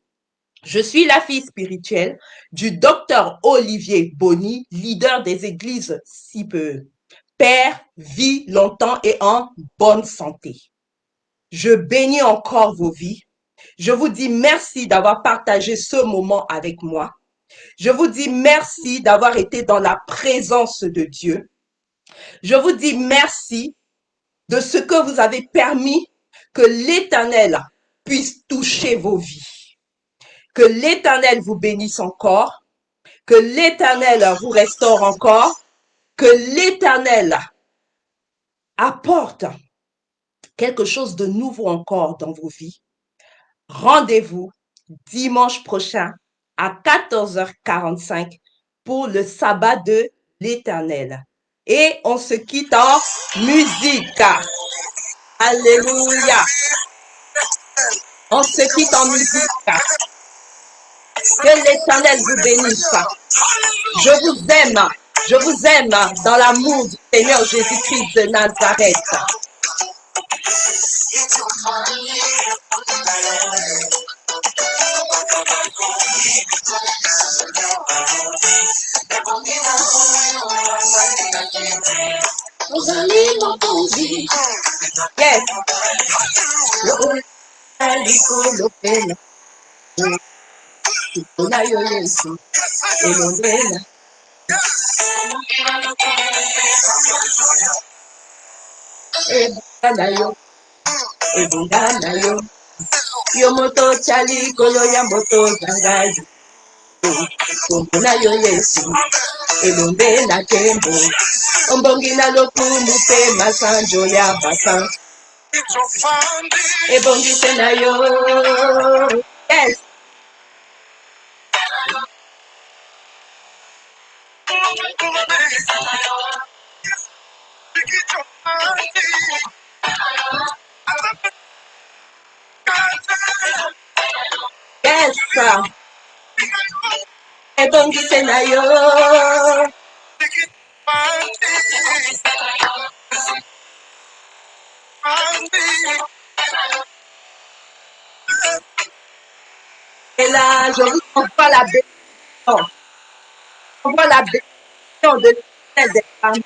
S1: Je suis la fille spirituelle du docteur Olivier Bonny, leader des églises Sipe. Père, vis longtemps et en bonne santé. Je bénis encore vos vies. Je vous dis merci d'avoir partagé ce moment avec moi. Je vous dis merci d'avoir été dans la présence de Dieu. Je vous dis merci de ce que vous avez permis que l'Éternel puisse toucher vos vies. Que l'Éternel vous bénisse encore. Que l'Éternel vous restaure encore. Que l'Éternel apporte quelque chose de nouveau encore dans vos vies. Rendez-vous dimanche prochain à 14h45 pour le sabbat de l'Éternel. Et on se quitte en musique. Alléluia. On se quitte en musique. Que l'Éternel vous bénisse. Je vous aime dans l'amour du Seigneur Jésus-Christ de Nazareth. Yes. Yomoto chali kolo yamboto zangai. Kumbuna yo Yesu. Elombe na tembo. Ombongi na lokumu pe masanjo ya basan. Ebongi tena yo. Yes. Yes. Ebongi tena yo. Et là, je vous envoie la bénédiction. Je vous envoie la bénédiction de l'Éternel des armées.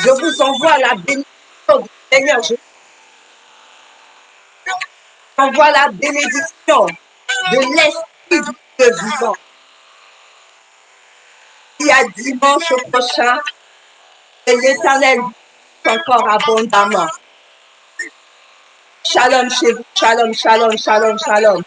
S1: Je vous envoie la bénédiction du Seigneur. Je vous envoie la bénédiction de l'Esprit du Dieu vivant. Et à dimanche prochain, que l'Éternel vous encore abondamment. Shalom chez vous. Shalom, shalom, shalom, shalom.